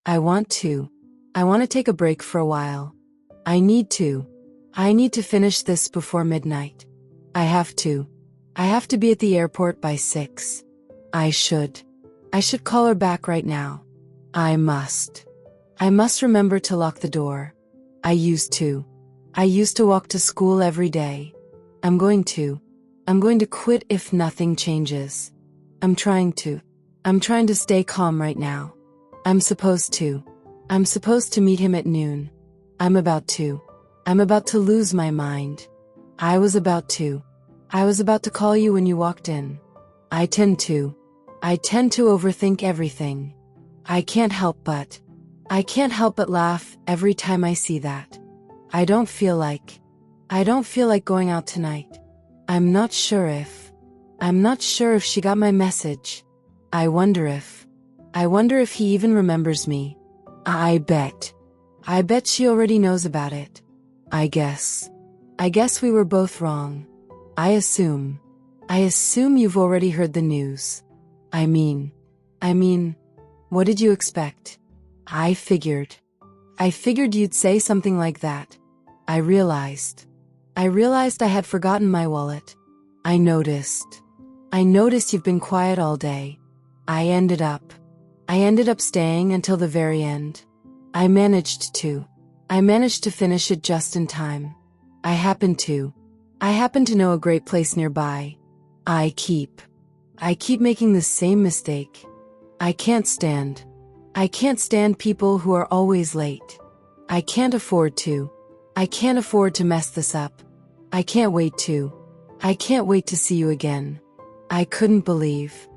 I want to. I want to take a break for a while. I need to. I need to finish this before midnight. I have to. I have to be at the airport by 6. I should call her back right now. I must remember to lock the door. I used to walk to school every day. I'm going to quit if nothing changes. I'm trying to stay calm right now. I'm supposed to meet him at noon. I'm about to lose my mind. I was about to call you when you walked in. I tend to overthink everything. I can't help but laugh every time I see that. I don't feel like going out tonight. I'm not sure if she got my message. I wonder if he even remembers me. I bet she already knows about it. I guess we were both wrong. I assume you've already heard the news. I mean, what did you expect? I figured you'd say something like that. I realized I had forgotten my wallet. I noticed you've been quiet all day. I ended up staying until the very end. I managed to finish it just in time. I happen to know a great place nearby. I keep making the same mistake. I can't stand people who are always late. I can't afford to mess this up. I can't wait to see you again. I couldn't believe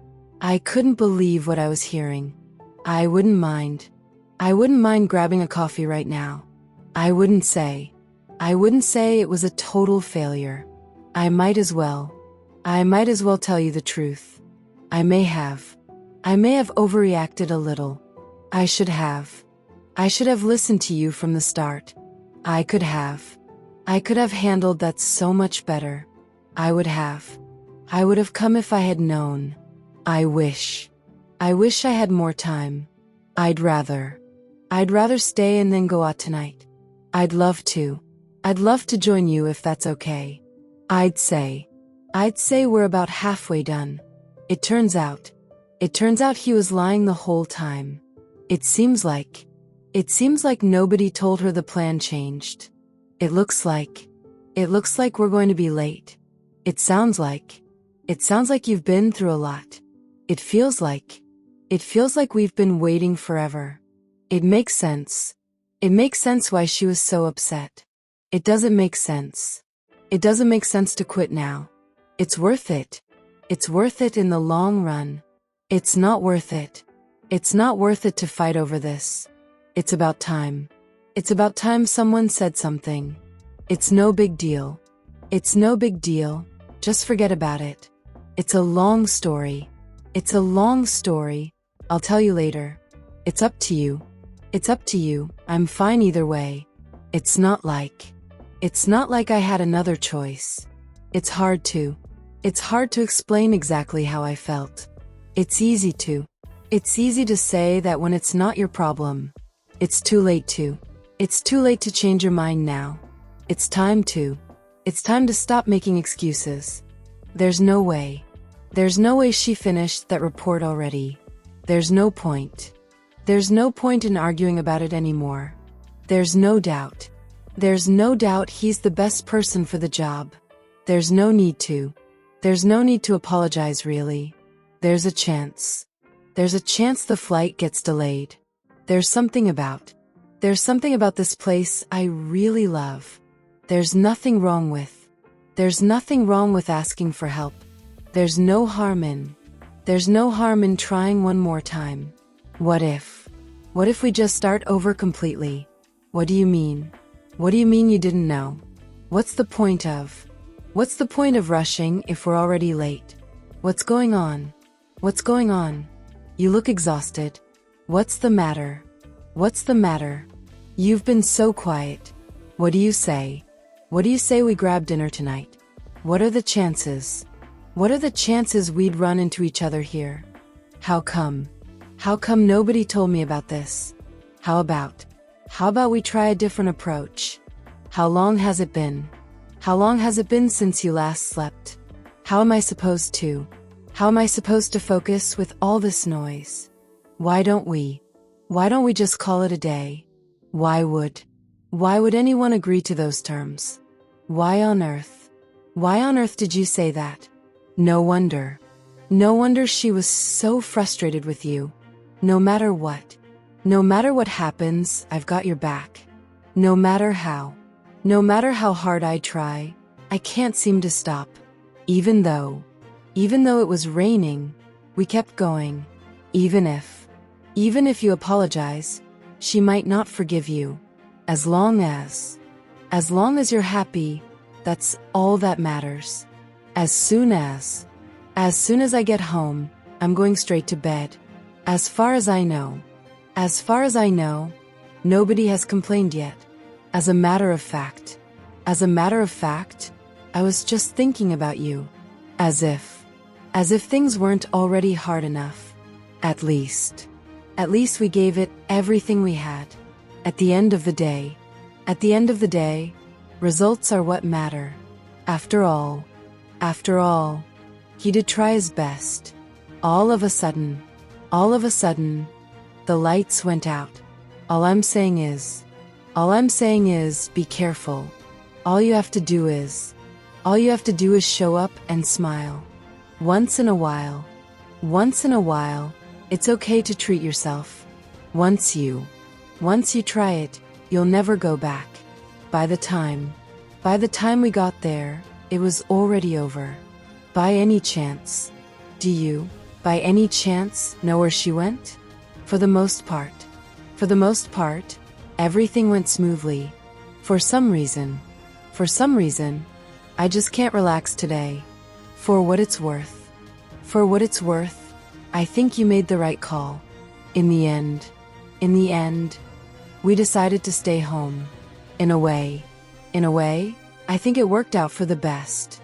what I was hearing. I wouldn't mind grabbing a coffee right now. I wouldn't say it was a total failure. I might as well tell you the truth. I may have overreacted a little. I should have listened to you from the start. I could have handled that so much better. I would have come if I had known. I wish I had more time. I'd rather stay and then go out tonight. I'd love to join you if that's okay. I'd say we're about halfway done. It turns out he was lying the whole time. It seems like nobody told her the plan changed. It looks like we're going to be late. It sounds like you've been through a lot. It feels like we've been waiting forever. It makes sense. It makes sense why she was so upset. It doesn't make sense. It doesn't make sense to quit now. It's worth it. It's worth it in the long run. It's not worth it. It's not worth it to fight over this. It's about time. It's about time someone said something. It's no big deal. It's no big deal. Just forget about it. It's a long story. It's a long story. I'll tell you later. It's up to you. It's up to you. I'm fine either way. It's not like I had another choice. It's hard to explain exactly how I felt. It's easy to say that when it's not your problem. It's too late to change your mind now. It's time to stop making excuses. There's no way she finished that report already. There's no point in arguing about it anymore. There's no doubt he's the best person for the job. There's no need to apologize really. There's a chance the flight gets delayed. There's something about this place I really love. There's nothing wrong with asking for help. There's no harm in trying one more time. What if we just start over completely? What do you mean? What do you mean you didn't know? What's the point of rushing if we're already late? What's going on? You look exhausted. What's the matter? You've been so quiet. What do you say? We grab dinner tonight? What are the chances we'd run into each other here? How come nobody told me about this? How about we try a different approach? How long has it been? How long has it been since you last slept? How am I supposed to focus with all this noise? Why don't we just call it a day? Why would anyone agree to those terms? Why on earth did you say that? No wonder she was so frustrated with you. No matter what happens, I've got your back. No matter how hard I try, I can't seem to stop. Even though it was raining, we kept going. Even if you apologize, she might not forgive you. As long as you're happy, that's all that matters. As soon as I get home, I'm going straight to bed. As far as I know, nobody has complained yet. As a matter of fact, I was just thinking about you. As if things weren't already hard enough. At least we gave it everything we had. At the end of the day, results are what matter. After all, he did try his best. All of a sudden, the lights went out. All I'm saying is, be careful. All you have to do is show up and smile. Once in a while, it's okay to treat yourself. Once you try it, you'll never go back. By the time we got there, it was already over. By any chance, do you, by any chance, know where she went? For the most part, everything went smoothly. For some reason, I just can't relax today. For what it's worth, I think you made the right call. In the end, we decided to stay home. In a way, I think it worked out for the best.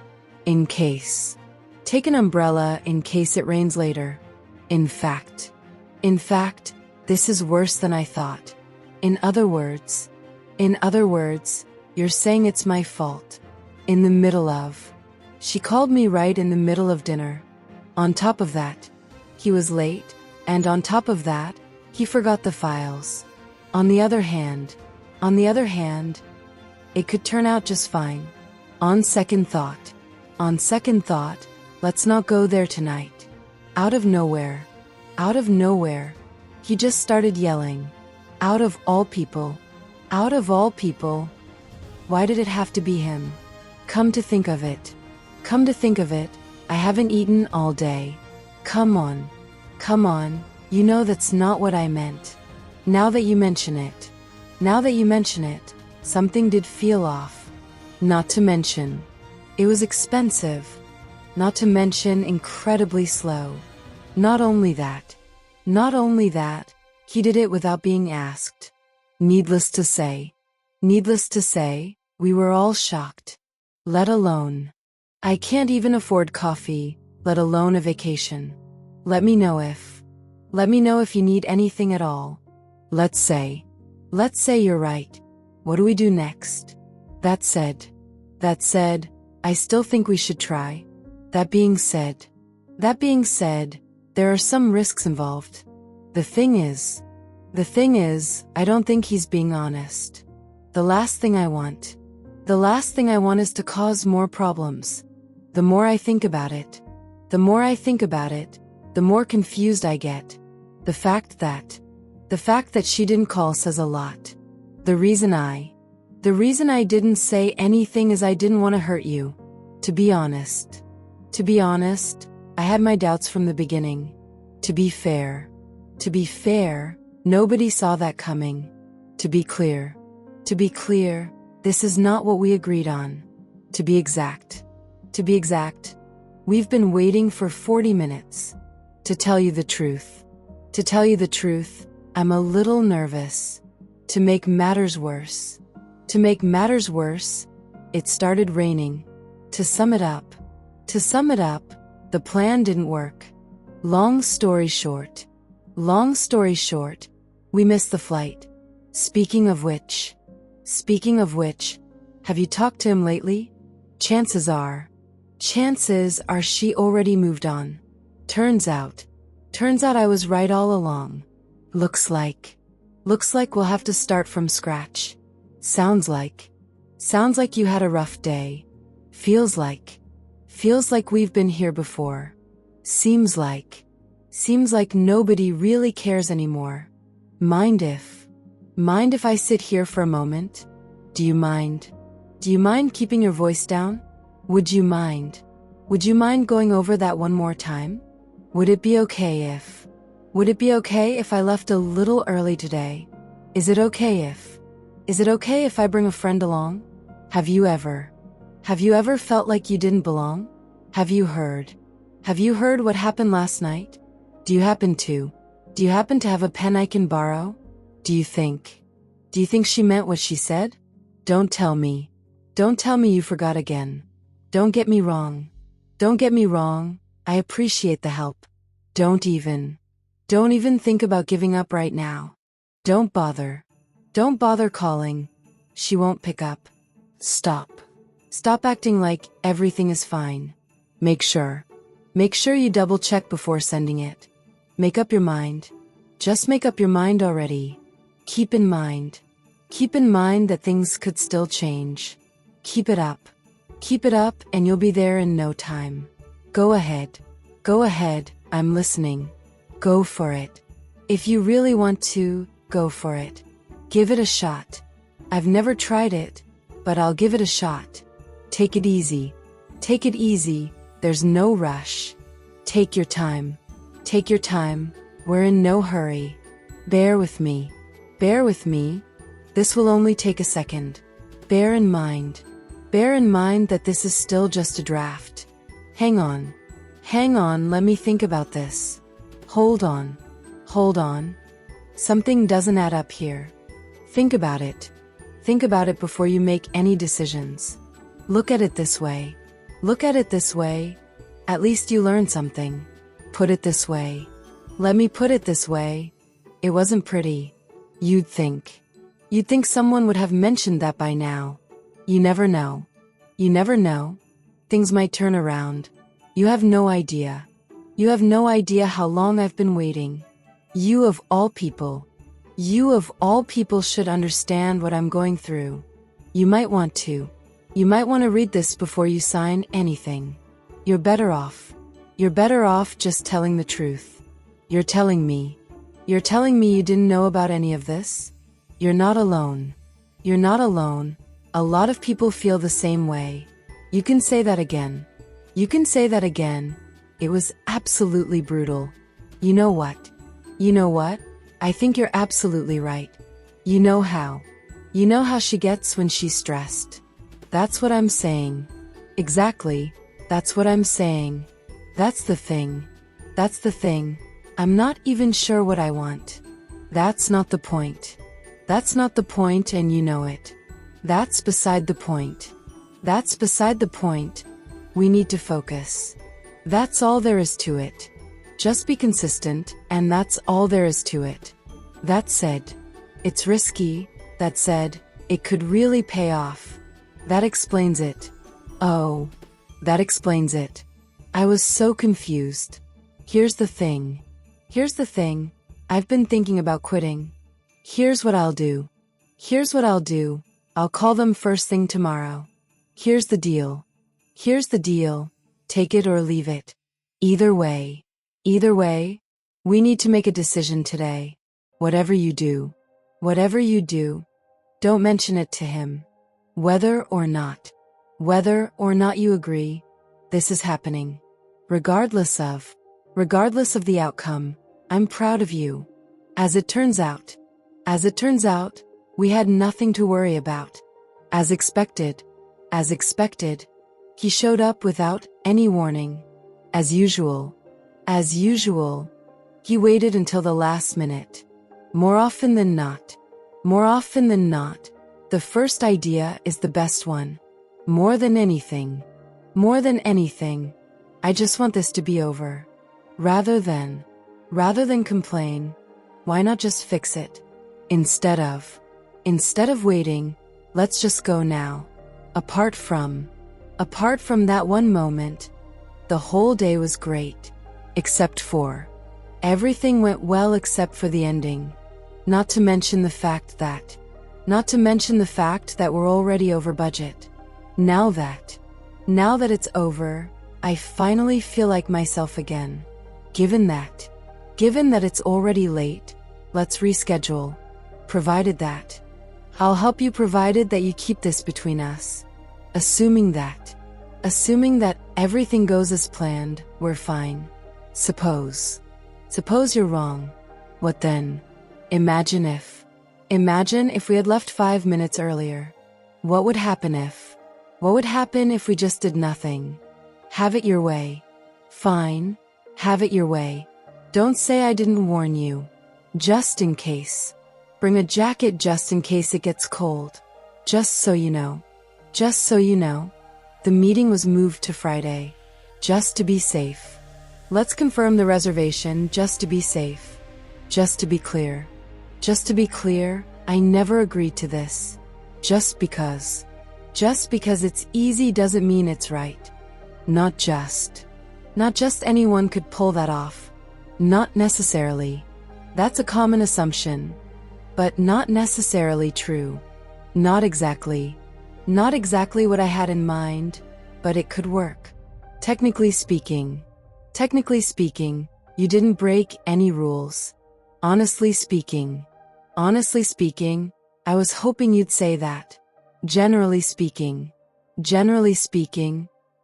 Take an umbrella in case it rains later. In fact, this is worse than I thought. In other words, you're saying it's my fault. She called me right in the middle of dinner. On top of that, he was late, and on top of that, he forgot the files. On the other hand, it could turn out just fine. On second thought, let's not go there tonight. Out of nowhere, he just started yelling. Out of all people, why did it have to be him? Come to think of it, I haven't eaten all day. Come on, you know that's not what I meant. Now that you mention it, something did feel off. Not to mention, it was expensive. Not to mention incredibly slow. Not only that, he did it without being asked. Needless to say, we were all shocked. Let alone, I can't even afford coffee, let alone a vacation. Let me know if you need anything at all. Let's say you're right. What do we do next? That said, I still think we should try. That being said, there are some risks involved. The thing is, I don't think he's being honest. The last thing I want is to cause more problems. The more I think about it, the more confused I get. The fact that she didn't call says a lot. The reason I didn't say anything is I didn't want to hurt you. To be honest, I had my doubts from the beginning. To be fair, nobody saw that coming. To be clear, this is not what we agreed on. To be exact, we've been waiting for 40 minutes. To tell you the truth, I'm a little nervous. To make matters worse, it started raining. To sum it up, the plan didn't work. Long story short, we missed the flight. Speaking of which, have you talked to him lately? Chances are she already moved on. Turns out I was right all along. Looks like we'll have to start from scratch. Sounds like you had a rough day. Feels like we've been here before. Seems like nobody really cares anymore. Mind if I sit here for a moment? Do you mind keeping your voice down? Would you mind going over that one more time? Would it be okay if I left a little early today? Is it okay if I bring a friend along? Have you ever felt like you didn't belong? Have you heard what happened last night? Do you happen to have a pen I can borrow? Do you think she meant what she said? Don't tell me you forgot again. Don't get me wrong. I appreciate the help. Don't even think about giving up right now. Don't bother calling. She won't pick up. Stop acting like everything is fine. Make sure you double check before sending it. Make up your mind. Just make up your mind already. Keep in mind that things could still change. Keep it up and you'll be there in no time. Go ahead, I'm listening. Go for it. If you really want to, go for it. Give it a shot. I've never tried it, but I'll give it a shot. Take it easy. There's no rush. Take your time. We're in no hurry. Bear with me. This will only take a second. Bear in mind that this is still just a draft. Hang on, let me think about this. Hold on. Something doesn't add up here. Think about it before you make any decisions. Look at it this way. At least you learned something. Put it this way. Let me put it this way. It wasn't pretty. You'd think someone would have mentioned that by now. You never know. Things might turn around. You have no idea how long I've been waiting. You of all people should understand what I'm going through. You might want to read this before you sign anything. You're better off just telling the truth. You're telling me you didn't know about any of this? You're not alone. A lot of people feel the same way. You can say that again. It was absolutely brutal. You know what? I think you're absolutely right. You know how she gets when she's stressed. That's what I'm saying. Exactly. That's what I'm saying. That's the thing. I'm not even sure what I want. That's not the point. And you know it. That's beside the point. We need to focus. That's all there is to it. Just be consistent, and that's all there is to it. That said, it's risky. That said, it could really pay off. That explains it. Oh, that explains it. I was so confused. Here's the thing. I've been thinking about quitting. Here's what I'll do. I'll call them first thing tomorrow. Here's the deal. Take it or leave it. Either way, we need to make a decision today. Whatever you do, don't mention it to him. Whether or not you agree, this is happening. Regardless of the outcome, I'm proud of you. As it turns out, we had nothing to worry about. As expected, he showed up without any warning. As usual, he waited until the last minute. More often than not, the first idea is the best one. More than anything, I just want this to be over. Rather than complain, why not just fix it? Instead of waiting, let's just go now. Apart from that one moment, the whole day was great. Except for, everything went well except for the ending. Not to mention the fact that we're already over budget. Now that it's over, I finally feel like myself again. Given that it's already late, let's reschedule. Provided that I'll help you, provided that you keep this between us. Assuming that everything goes as planned, we're fine. Suppose you're wrong. What then? Imagine if we had left 5 minutes earlier. What would happen if we just did nothing? Have it your way. Fine, have it your way. Don't say I didn't warn you. Just in case. Bring a jacket just in case it gets cold. Just so you know. The meeting was moved to Friday. Just to be safe. Let's confirm the reservation just to be safe. Just to be clear, I never agreed to this. Just because it's easy doesn't mean it's right. Not just anyone could pull that off. Not necessarily. That's a common assumption. But not necessarily true. Not exactly what I had in mind, but it could work. Technically speaking, you didn't break any rules. Honestly speaking, I was hoping you'd say that. Generally speaking,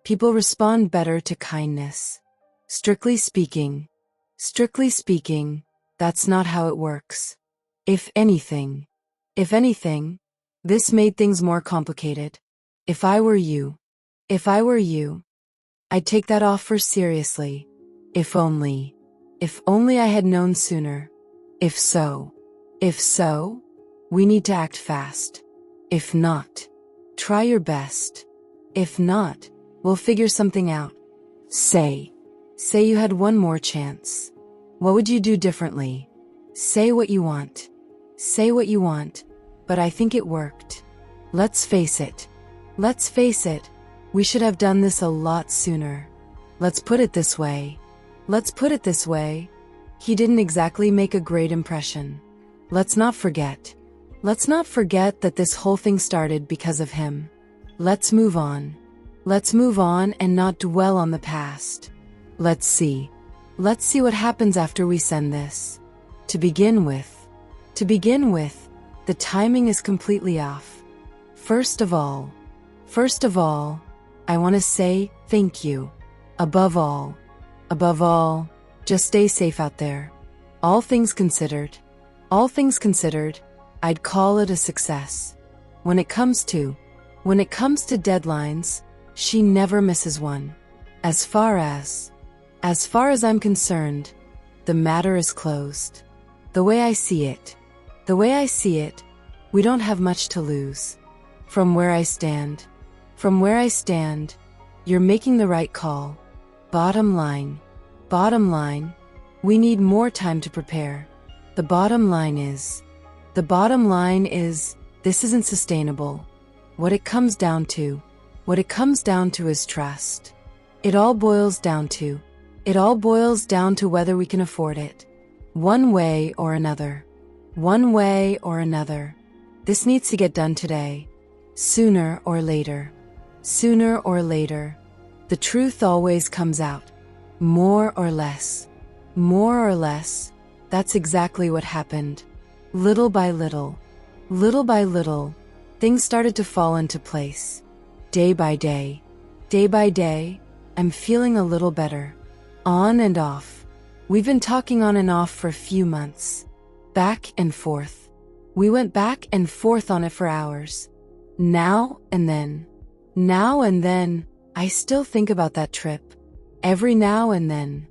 people respond better to kindness. Strictly speaking, that's not how it works. If anything, this made things more complicated. If I were you, I'd take that offer seriously. If only I had known sooner. If so, we need to act fast. If not, try your best. If not, we'll figure something out. Say you had one more chance. What would you do differently? Say what you want, but I think it worked. Let's face it, we should have done this a lot sooner. Let's put it this way, he didn't exactly make a great impression. Let's not forget that this whole thing started because of him. Let's move on and not dwell on the past. Let's see what happens after we send this. To begin with, the timing is completely off. First of all, I want to say thank you. Above all, just stay safe out there. All things considered, I'd call it a success. When it comes to deadlines, she never misses one. As far as I'm concerned, the matter is closed. The way I see it, we don't have much to lose. From where I stand, you're making the right call. Bottom line, we need more time to prepare. The bottom line is, this isn't sustainable. What it comes down to is trust. It all boils down to whether we can afford it. One way or another. This needs to get done today. Sooner or later. The truth always comes out. More or less. That's exactly what happened. Little by little, things started to fall into place. Day by day, I'm feeling a little better. On and off. We've been talking on and off for a few months. Back and forth. We went back and forth on it for hours. Now and then, I still think about that trip. Every now and then,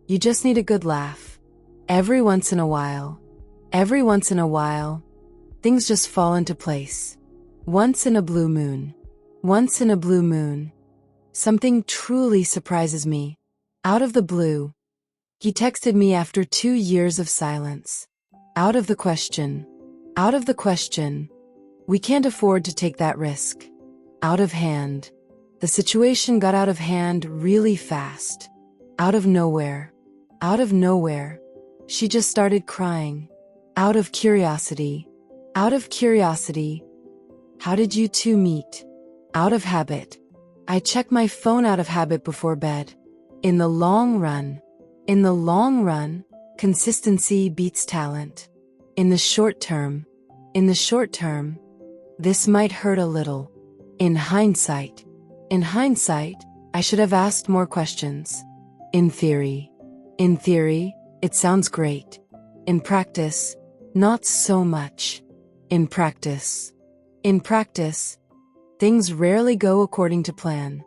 you just need a good laugh. Every once in a while, things just fall into place. Once in a blue moon, something truly surprises me. Out of the blue, he texted me after 2 years of silence. Out of the question. Out of the question. We can't afford to take that risk. Out of hand. The situation got out of hand really fast. Out of nowhere. Out of nowhere. She just started crying. Out of curiosity. Out of curiosity. How did you two meet? Out of habit. I check my phone out of habit before bed. In the long run. In the long run, consistency beats talent. In the short term. In the short term. This might hurt a little. In hindsight. In hindsight, I should have asked more questions. In theory. In theory, it sounds great. In practice, not so much. In practice. In practice, things rarely go according to plan.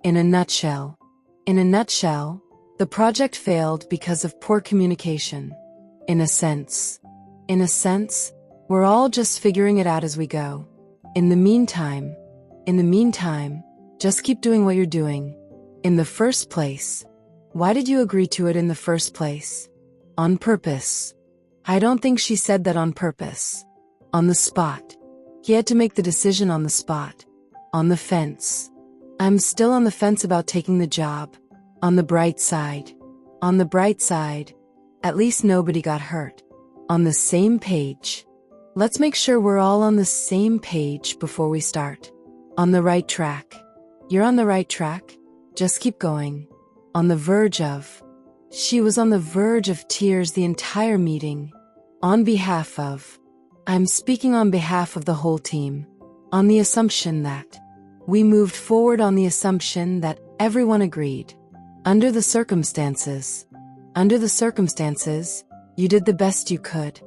In a nutshell. In a nutshell, the project failed because of poor communication. In a sense. In a sense, we're all just figuring it out as we go. In the meantime, just keep doing what you're doing. In the first place. Why did you agree to it in the first place? On purpose. I don't think she said that on purpose. On the spot. He had to make the decision on the spot. On the fence. I'm still on the fence about taking the job. On the bright side. On the bright side. At least nobody got hurt. On the same page. Let's make sure we're all on the same page before we start. On the right track. You're on the right track. Just keep going. On the verge of. She was on the verge of tears the entire meeting. On behalf of. I'm speaking on behalf of the whole team. On the assumption that. We moved forward on the assumption that everyone agreed. Under the circumstances. Under the circumstances, you did the best you could.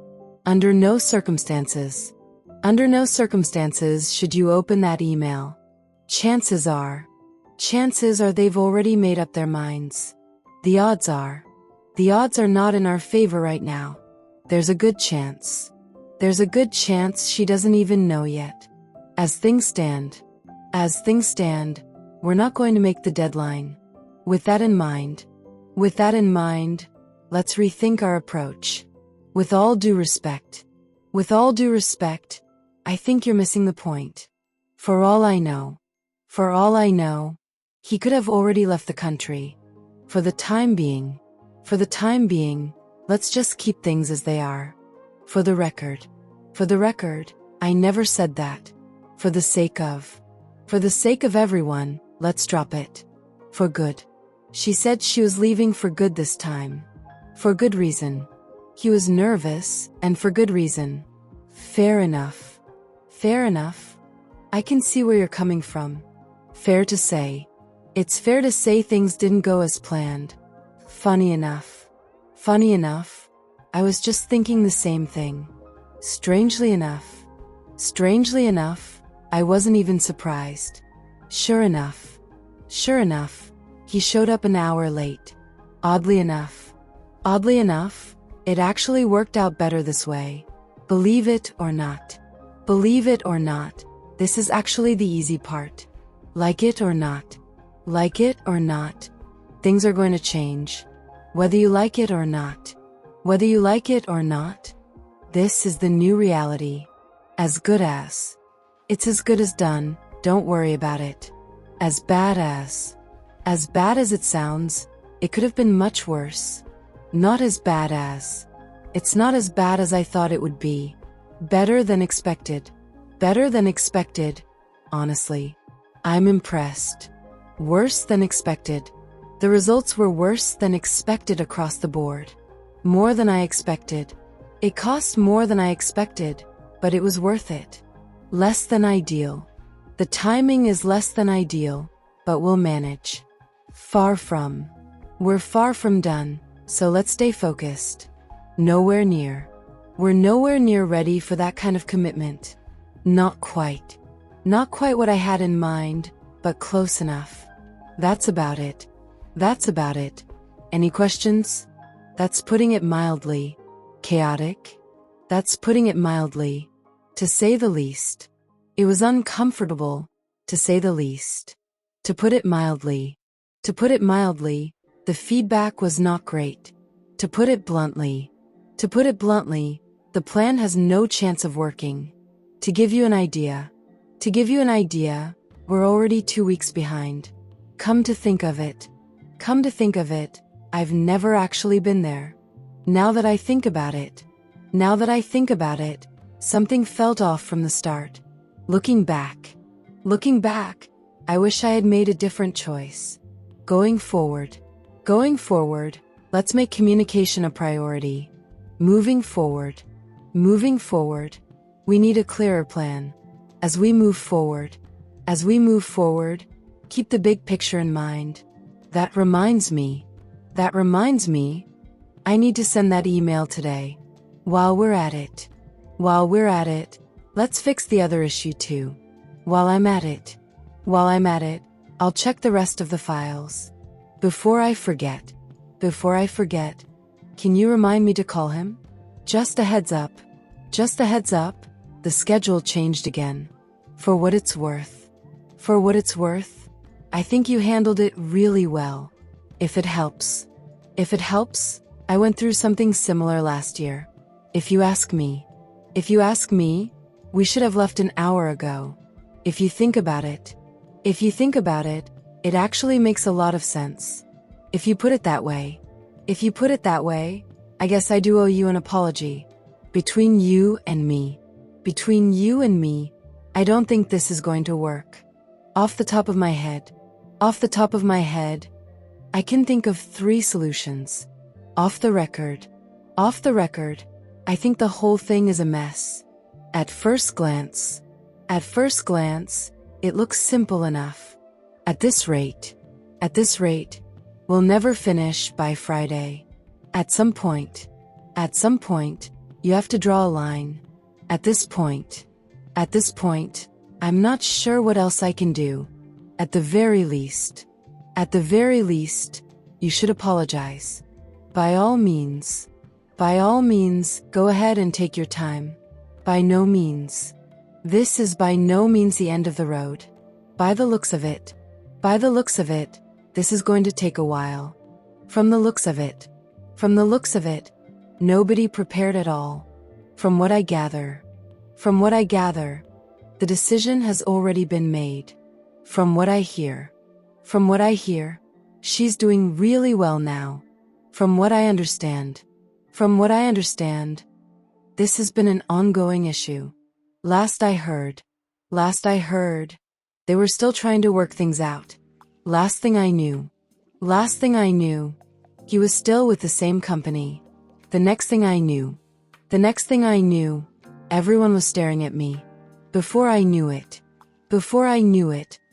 Under no circumstances. Under no circumstances should you open that email. Chances are they've already made up their minds. The odds are not in our favor right now. There's a good chance she doesn't even know yet. As things stand, we're not going to make the deadline. With that in mind, let's rethink our approach. With all due respect, I think you're missing the point. For all I know, he could have already left the country. For the time being, let's just keep things as they are. For the record, I never said that. For the sake of everyone, let's drop it. For good. She said she was leaving for good this time. For good reason. He was nervous, and for good reason. Fair enough. I can see where you're coming from. Fair to say. It's fair to say things didn't go as planned. Funny enough, I was just thinking the same thing. Strangely enough, I wasn't even surprised. Sure enough, he showed up an hour late. Oddly enough, it actually worked out better this way. Believe it or not, this is actually the easy part. Like it or not, things are going to change. Whether you like it or not, this is the new reality. It's as good as done, don't worry about it. As bad as it sounds, it could have been much worse. It's not as bad as I thought it would be. Better than expected. Honestly, I'm impressed. Worse than expected. The results were worse than expected across the board. More than I expected. It cost more than I expected, but it was worth it. Less than ideal. The timing is less than ideal, but we'll manage. We're far from done, so let's stay focused. We're nowhere near ready for that kind of commitment. Not quite what I had in mind, but close enough. That's about it. Any questions? That's putting it mildly. Chaotic? That's putting it mildly. To say the least. It was uncomfortable, to say the least. To put it mildly, the feedback was not great. To put it bluntly, the The plan has no chance of working. To give you an idea, we're already 2 weeks behind. Come to think of it, I've never actually been there. Now that I think about it, something felt off from the start. Looking back, I wish I had made a different choice. Going forward, let's make communication a priority. Moving forward, we need a clearer plan. As we move forward, keep the big picture in mind. That reminds me, I need to send that email today. While we're at it, let's fix the other issue too. While I'm at it, I'll check the rest of the files. Before I forget, can you remind me to call him? Just a heads up, the schedule changed again. For what it's worth, I think you handled it really well. If it helps, I went through something similar last year. If you ask me, we should have left an hour ago. If you think about it, it actually makes a lot of sense. If you put it that way, I guess I do owe you an apology. Between you and me, I don't think this is going to work. Off the top of my head, I can think of 3 solutions. Off the record, I think the whole thing is a mess. At first glance, it looks simple enough. At this rate, we'll never finish by Friday. At some point, you have to draw a line. At this point, I'm not sure what else I can do. At the very least, you should apologize. By all means, go ahead and take your time. This is by no means the end of the road. By the looks of it, this is going to take a while. From the looks of it, nobody prepared at all. From what I gather, the decision has already been made. From what I hear, she's doing really well now. From what I understand, this has been an ongoing issue. Last I heard, they were still trying to work things out. Last thing I knew, he was still with the same company. The next thing I knew, everyone was staring at me. Before I knew it,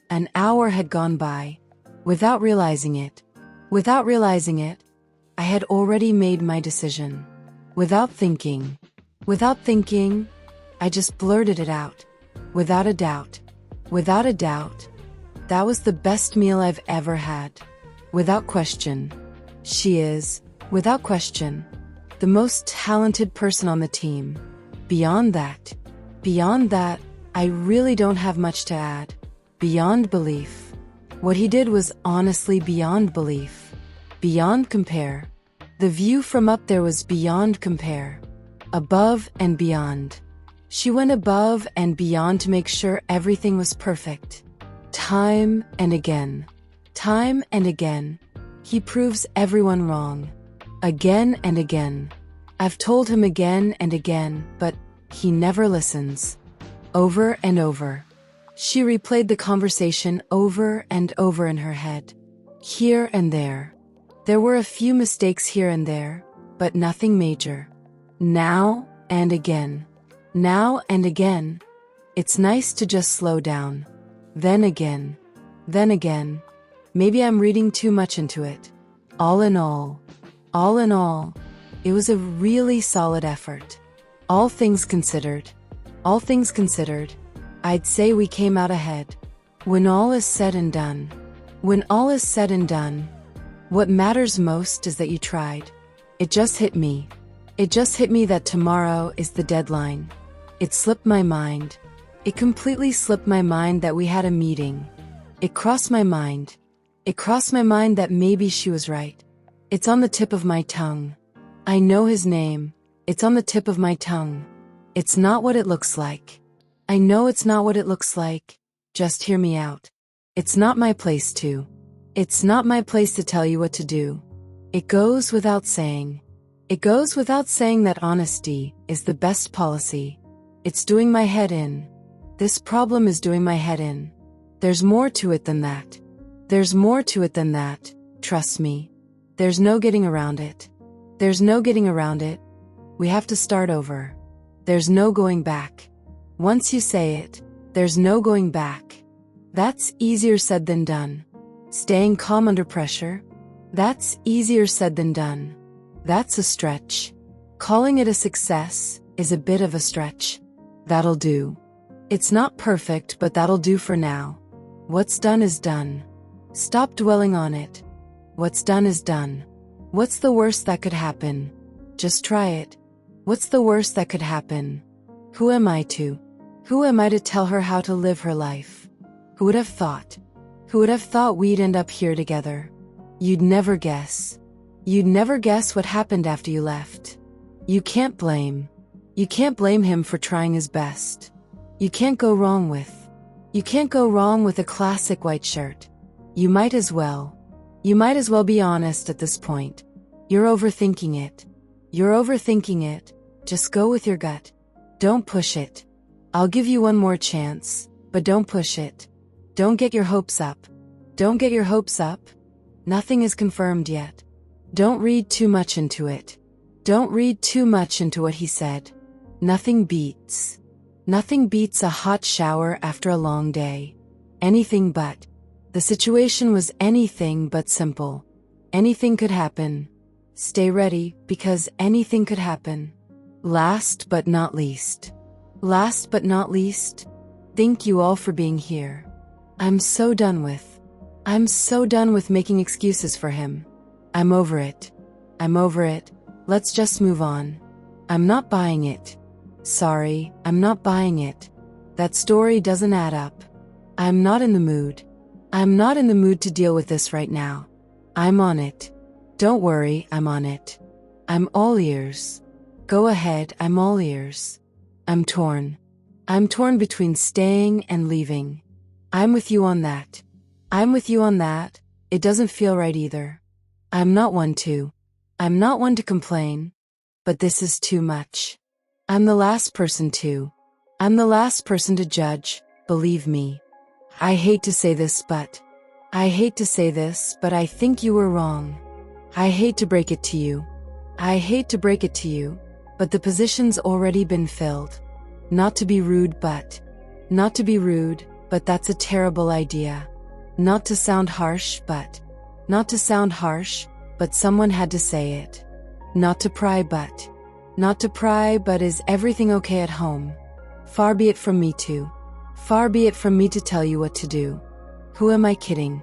an hour had gone by. Without realizing it, I had already made my decision. Without thinking, I just blurted it out. Without a doubt, that was the best meal I've ever had. Without question, she is, without question, the most talented person on the team. Beyond that, I really don't have much to add. Beyond belief. What he did was honestly beyond belief. Beyond compare. The view from up there was beyond compare. Above and beyond. She went above and beyond to make sure everything was perfect. Time and again, he proves everyone wrong. Again and again. I've told him again and again, but he never listens. Over and over. She replayed the conversation over and over in her head. Here and there. There were a few mistakes here and there, but nothing major. Now and again. It's nice to just slow down. Then again. Maybe I'm reading too much into it. All in all, it was a really solid effort. All things considered, I'd say we came out ahead. When all is said and done, what matters most is that you tried. It just hit me that tomorrow is the deadline. It slipped my mind. It completely slipped my mind that we had a meeting. It crossed my mind that maybe she was right. It's on the tip of my tongue. I know his name. It's on the tip of my tongue. It's not what it looks like. I know it's not what it looks like. Just hear me out. It's not my place to. It's not my place to tell you what to do. It goes without saying. It goes without saying that honesty is the best policy. It's doing my head in. This problem is doing my head in. There's more to it than that. There's more to it than that, trust me. There's no getting around it. There's no getting around it. We have to start over. There's no going back. Once you say it, there's no going back. That's easier said than done. Staying calm under pressure? That's easier said than done. That's a stretch. Calling it a success is a bit of a stretch. That'll do. It's not perfect, but that'll do for now. What's done is done. Stop dwelling on it. What's done is done. What's the worst that could happen? Just try it. What's the worst that could happen? Who am I to? Who am I to tell her how to live her life? Who would have thought? Who would have thought we'd end up here together? You'd never guess. You'd never guess what happened after you left. You can't blame. You can't blame him for trying his best. You can't go wrong with. You can't go wrong with a classic white shirt. You might as well. You might as well be honest at this point. You're overthinking it. You're overthinking it. Just go with your gut. Don't push it. I'll give you one more chance, but don't push it. Don't get your hopes up. Don't get your hopes up. Nothing is confirmed yet. Don't read too much into it. Don't read too much into what he said. Nothing beats a hot shower after a long day. Anything but. The situation was anything but simple. Anything could happen. Stay ready, because anything could happen. Last but not least. Last but not least. Thank you all for being here. I'm so done with making excuses for him. I'm over it. I'm over it. Let's just move on. I'm not buying it. Sorry, I'm not buying it. That story doesn't add up. I'm not in the mood. I'm not in the mood to deal with this right now. I'm on it. Don't worry, I'm on it. I'm all ears. Go ahead, I'm all ears. I'm torn. I'm torn between staying and leaving. I'm with you on that. I'm with you on that. It doesn't feel right either. I'm not one to complain, but this is too much. I'm the last person to judge, believe me. I hate to say this, but I think you were wrong. I hate to break it to you, but the position's already been filled. Not to be rude, but that's a terrible idea. Not to sound harsh, but someone had to say it. Not to pry, but is everything okay at home? Far be it from me to tell you what to do. Who am I kidding?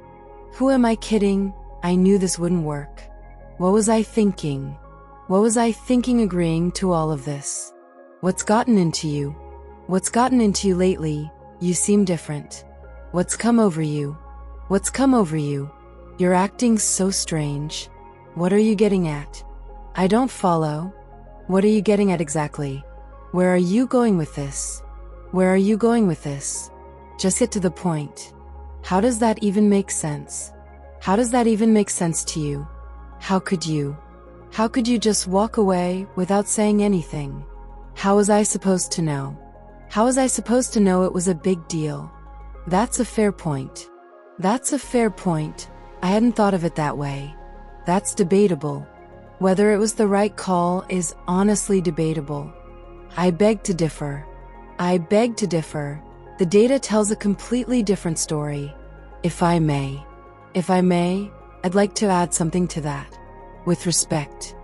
I knew this wouldn't work. What was I thinking agreeing to all of this? What's gotten into you lately? You seem different. What's come over you? You're acting so strange. What are you getting at? I don't follow. What are you getting at exactly? Where are you going with this? Just get to the point. How does that even make sense? To you? How could you just walk away without saying anything? How was I supposed to know? It was a big deal? That's a fair point. I hadn't thought of it that way. That's debatable. Whether it was the right call is honestly debatable. I beg to differ. The data tells a completely different story. If I may, I'd like to add something to that. With respect,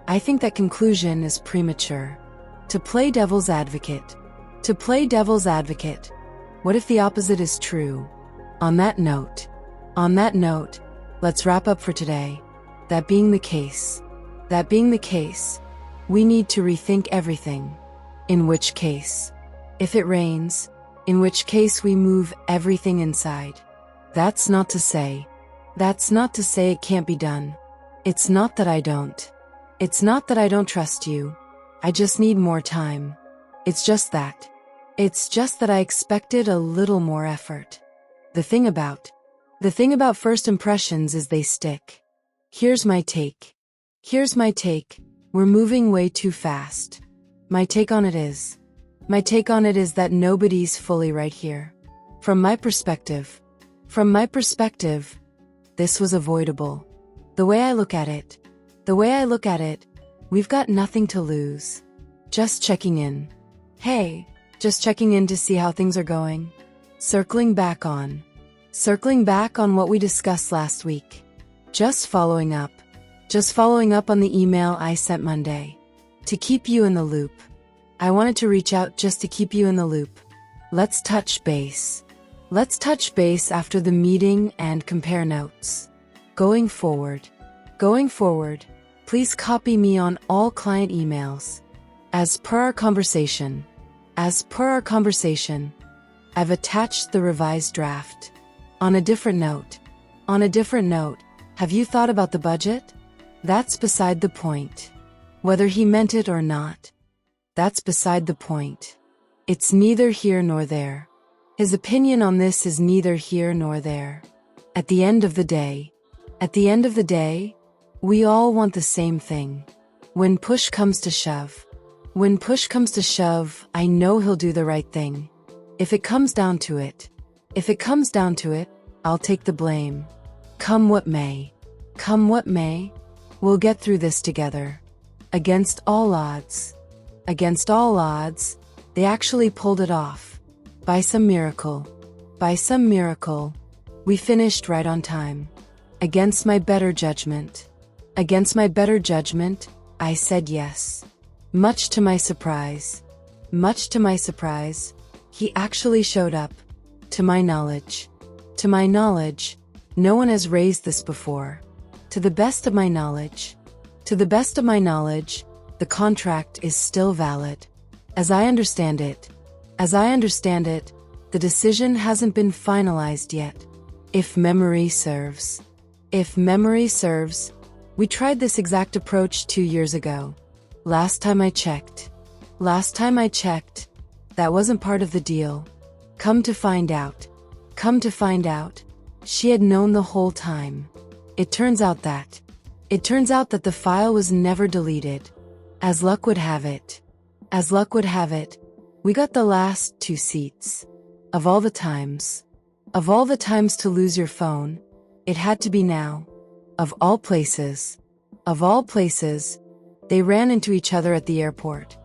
I think that conclusion is premature. To play devil's advocate, what if the opposite is true? On that note, let's wrap up for today. That being the case, we need to rethink everything. In which case, if it rains, we move everything inside. That's not to say it can't be done. It's not that I don't. It's not that I don't trust you. I just need more time. It's just that. It's just that I expected a little more effort. The thing about first impressions is they stick. Here's my take. We're moving way too fast. My take on it is that nobody's fully right here. From my perspective, this was avoidable. The way I look at it, we've got nothing to lose. Just checking in. Hey, just checking in to see how things are going. Circling back on what we discussed last week. Just following up on the email I sent Monday. To keep you in the loop. I wanted to reach out just to keep you in the loop. Let's touch base after the meeting and compare notes. Going forward, please copy me on all client emails. As per our conversation, I've attached the revised draft. On a different note, have you thought about the budget? That's beside the point. Whether he meant it or not, that's beside the point. It's neither here nor there. His opinion on this is neither here nor there. At the end of the day, we all want the same thing. When push comes to shove, I know he'll do the right thing. If it comes down to it, I'll take the blame. Come what may, we'll get through this together. Against all odds, they actually pulled it off. By some miracle, we finished right on time. Against my better judgment, I said yes. Much to my surprise, he actually showed up. To my knowledge, no one has raised this before. To the best of my knowledge, the contract is still valid. As I understand it, the decision hasn't been finalized yet. If memory serves, we tried this exact approach 2 years ago. Last time I checked, that wasn't part of the deal. Come to find out, she had known the whole time. It turns out that the file was never deleted. As luck would have it, we got the last 2 seats. Of all the times to lose your phone, it had to be now. Of all places, they ran into each other at the airport.